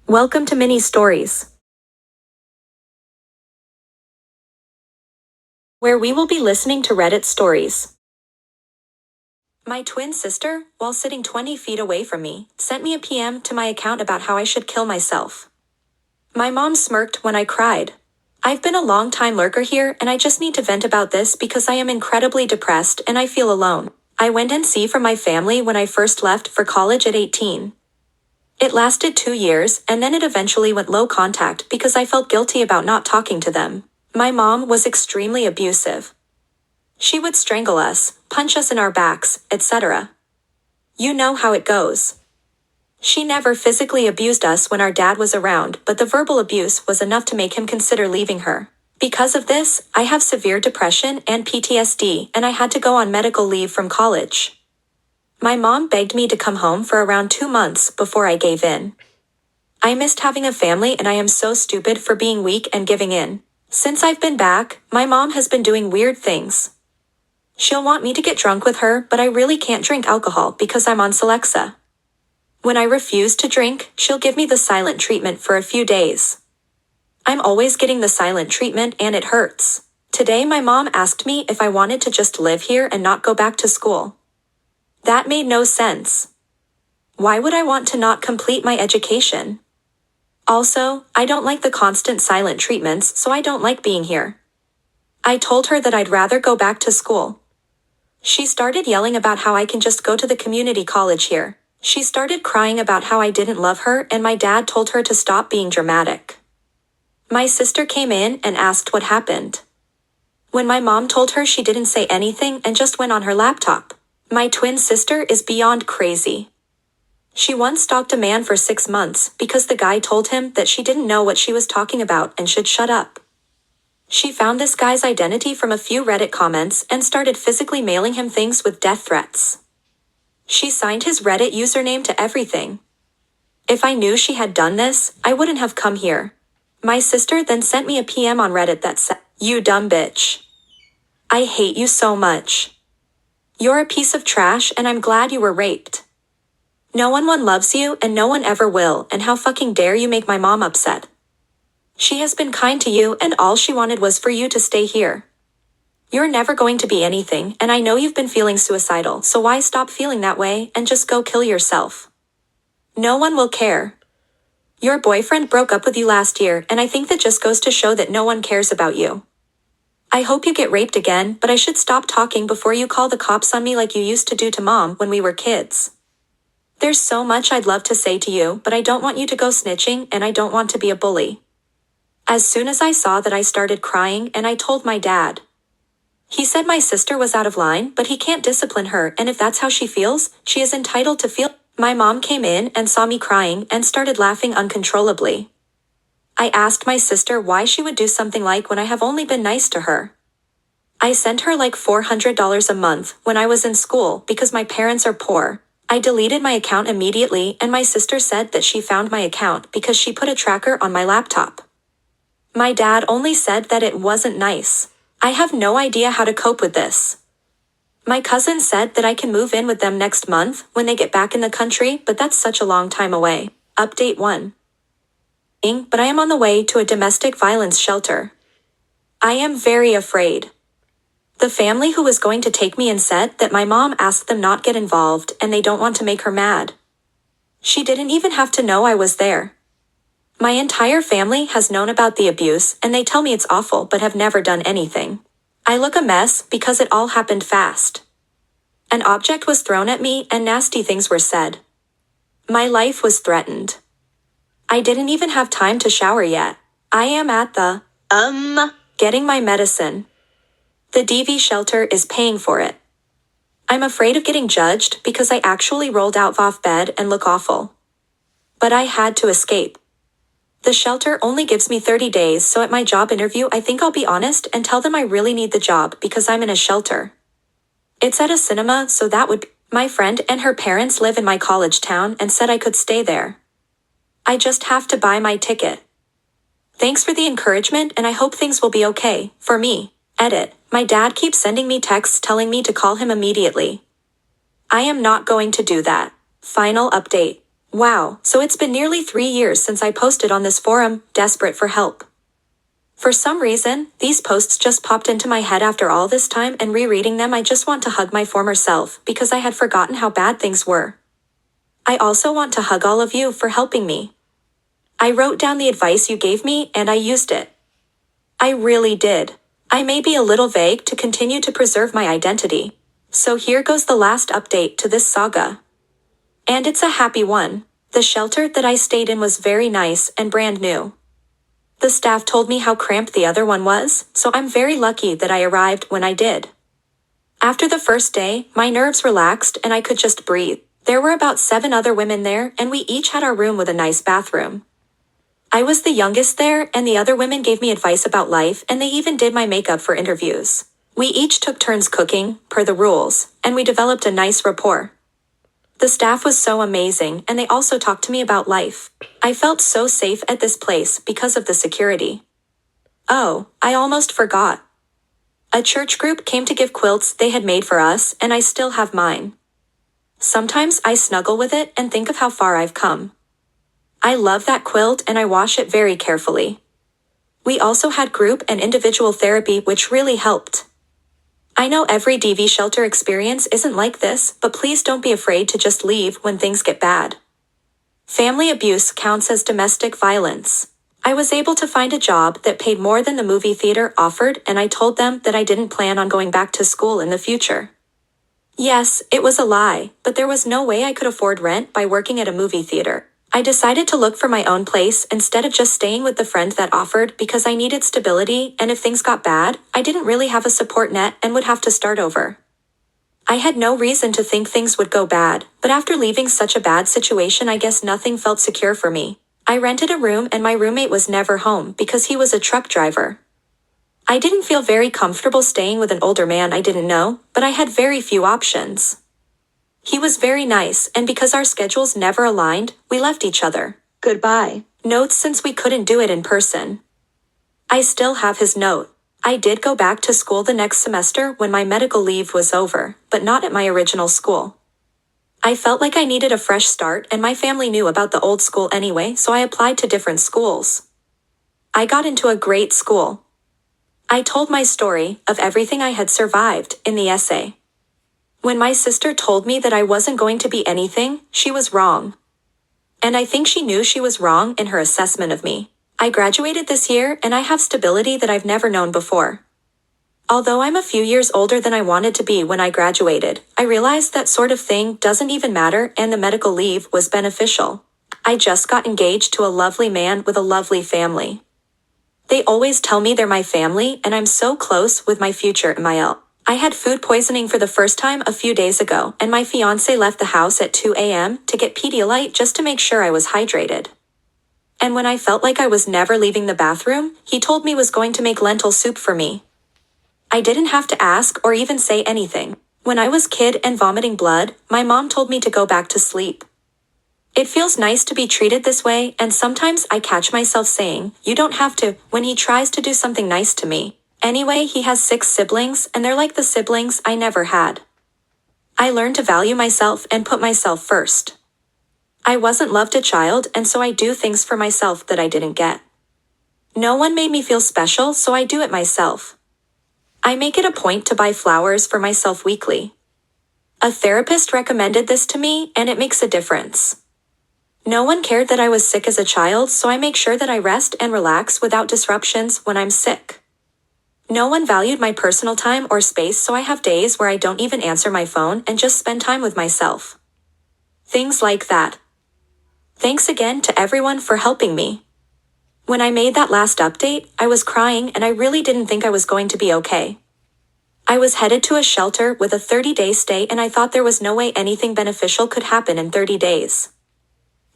Welcome to Mini Stories, where we will be listening to Reddit stories. My twin sister, while sitting 20 feet away from me, sent me a PM to my account about how I should kill myself. My mom smirked when I cried. I've been a long-time lurker here and I just need to vent about this because I am incredibly depressed and I feel alone. I went NC from my family when I first left for college at 18. It lasted 2 years and then it eventually went low contact because I felt guilty about not talking to them. My mom was extremely abusive. She would strangle us, punch us in our backs, etc. You know how it goes. She never physically abused us when our dad was around, but the verbal abuse was enough to make him consider leaving her. Because of this, I have severe depression and PTSD and I had to go on medical leave from college. My mom begged me to come home for around 2 months before I gave in. I missed having a family and I am so stupid for being weak and giving in. Since I've been back, my mom has been doing weird things. She'll want me to get drunk with her, but I really can't drink alcohol because I'm on Celexa. When I refuse to drink, she'll give me the silent treatment for a few days. I'm always getting the silent treatment and it hurts. Today my mom asked me if I wanted to just live here and not go back to school. That made no sense. Why would I want to not complete my education? Also, I don't like the constant silent treatments, so I don't like being here. I told her that I'd rather go back to school. She started yelling about how I can just go to the community college here. She started crying about how I didn't love her and my dad told her to stop being dramatic. My sister came in and asked what happened. When my mom told her, she didn't say anything and just went on her laptop. My twin sister is beyond crazy. She once stalked a man for 6 months because the guy told him that she didn't know what she was talking about and should shut up. She found this guy's identity from a few Reddit comments and started physically mailing him things with death threats. She signed his Reddit username to everything. If I knew she had done this, I wouldn't have come here. My sister then sent me a PM on Reddit that said, "You dumb bitch. I hate you so much. You're a piece of trash and I'm glad you were raped. No one loves you and no one ever will, and how fucking dare you make my mom upset. She has been kind to you and all she wanted was for you to stay here. You're never going to be anything and I know you've been feeling suicidal, so why stop feeling that way and just go kill yourself? No one will care. Your boyfriend broke up with you last year and I think that just goes to show that no one cares about you. I hope you get raped again, but I should stop talking before you call the cops on me like you used to do to mom when we were kids. There's so much I'd love to say to you, but I don't want you to go snitching and I don't want to be a bully." As soon as I saw that, I started crying and I told my dad. He said my sister was out of line, but he can't discipline her and if that's how she feels, she is entitled to feel. My mom came in and saw me crying and started laughing uncontrollably. I asked my sister why she would do something like when I have only been nice to her. I sent her like $400 a month when I was in school because my parents are poor. I deleted my account immediately and my sister said that she found my account because she put a tracker on my laptop. My dad only said that it wasn't nice. I have no idea how to cope with this. My cousin said that I can move in with them next month when they get back in the country, but that's such a long time away. Update 1. But I am on the way to a domestic violence shelter. I am very afraid. The family who was going to take me in said that my mom asked them not get involved and they don't want to make her mad. She didn't even have to know I was there. My entire family has known about the abuse and they tell me it's awful but have never done anything. I look a mess because it all happened fast. An object was thrown at me and nasty things were said. My life was threatened. I didn't even have time to shower yet. I am at the, getting my medicine. The DV shelter is paying for it. I'm afraid of getting judged because I actually rolled out off bed and look awful. But I had to escape. The shelter only gives me 30 days, so at my job interview I think I'll be honest and tell them I really need the job because I'm in a shelter. It's at a cinema, so that would be. My friend and her parents live in my college town and said I could stay there. I just have to buy my ticket. Thanks for the encouragement and I hope things will be okay, for me. Edit. My dad keeps sending me texts telling me to call him immediately. I am not going to do that. Final update. Wow, so it's been nearly 3 years since I posted on this forum, desperate for help. For some reason, these posts just popped into my head after all this time, and rereading them I just want to hug my former self because I had forgotten how bad things were. I also want to hug all of you for helping me. I wrote down the advice you gave me and I used it. I really did. I may be a little vague to continue to preserve my identity. So here goes the last update to this saga. And it's a happy one. The shelter that I stayed in was very nice and brand new. The staff told me how cramped the other one was, so I'm very lucky that I arrived when I did. After the first day, my nerves relaxed and I could just breathe. There were about 7 other women there, and we each had our room with a nice bathroom. I was the youngest there, and the other women gave me advice about life, and they even did my makeup for interviews. We each took turns cooking, per the rules, and we developed a nice rapport. The staff was so amazing, and they also talked to me about life. I felt so safe at this place because of the security. Oh, I almost forgot. A church group came to give quilts they had made for us, and I still have mine. Sometimes I snuggle with it and think of how far I've come. I love that quilt and I wash it very carefully. We also had group and individual therapy, which really helped. I know every DV shelter experience isn't like this, but please don't be afraid to just leave when things get bad. Family abuse counts as domestic violence. I was able to find a job that paid more than the movie theater offered, and I told them that I didn't plan on going back to school in the future. Yes, it was a lie, but there was no way I could afford rent by working at a movie theater. I decided to look for my own place instead of just staying with the friend that offered because I needed stability, and if things got bad, I didn't really have a support net and would have to start over. I had no reason to think things would go bad, but after leaving such a bad situation, I guess nothing felt secure for me. I rented a room and my roommate was never home because he was a truck driver. I didn't feel very comfortable staying with an older man I didn't know, but I had very few options. He was very nice, and because our schedules never aligned, we left each other. Goodbye. Notes since we couldn't do it in person. I still have his note. I did go back to school the next semester when my medical leave was over, but not at my original school. I felt like I needed a fresh start, and my family knew about the old school anyway, so I applied to different schools. I got into a great school. I told my story of everything I had survived in the essay. When my sister told me that I wasn't going to be anything, she was wrong. And I think she knew she was wrong in her assessment of me. I graduated this year and I have stability that I've never known before. Although I'm a few years older than I wanted to be when I graduated, I realized that sort of thing doesn't even matter, and the medical leave was beneficial. I just got engaged to a lovely man with a lovely family. They always tell me they're my family, and I'm so close with my future MIL. I had food poisoning for the first time a few days ago, and my fiancé left the house at 2 a.m. to get Pedialyte just to make sure I was hydrated. And when I felt like I was never leaving the bathroom, he told me was going to make lentil soup for me. I didn't have to ask or even say anything. When I was kid and vomiting blood, my mom told me to go back to sleep. It feels nice to be treated this way, and sometimes I catch myself saying, "You don't have to," when he tries to do something nice to me. Anyway, he has 6 siblings, and they're like the siblings I never had. I learned to value myself and put myself first. I wasn't loved a child, and so I do things for myself that I didn't get. No one made me feel special, so I do it myself. I make it a point to buy flowers for myself weekly. A therapist recommended this to me, and it makes a difference. No one cared that I was sick as a child, so I make sure that I rest and relax without disruptions when I'm sick. No one valued my personal time or space, so I have days where I don't even answer my phone and just spend time with myself. Things like that. Thanks again to everyone for helping me. When I made that last update, I was crying and I really didn't think I was going to be okay. I was headed to a shelter with a 30-day stay, and I thought there was no way anything beneficial could happen in 30 days.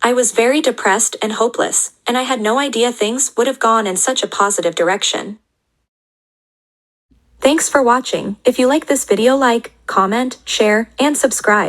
I was very depressed and hopeless, and I had no idea things would have gone in such a positive direction. Thanks for watching. If you like this video, like, comment, share, and subscribe.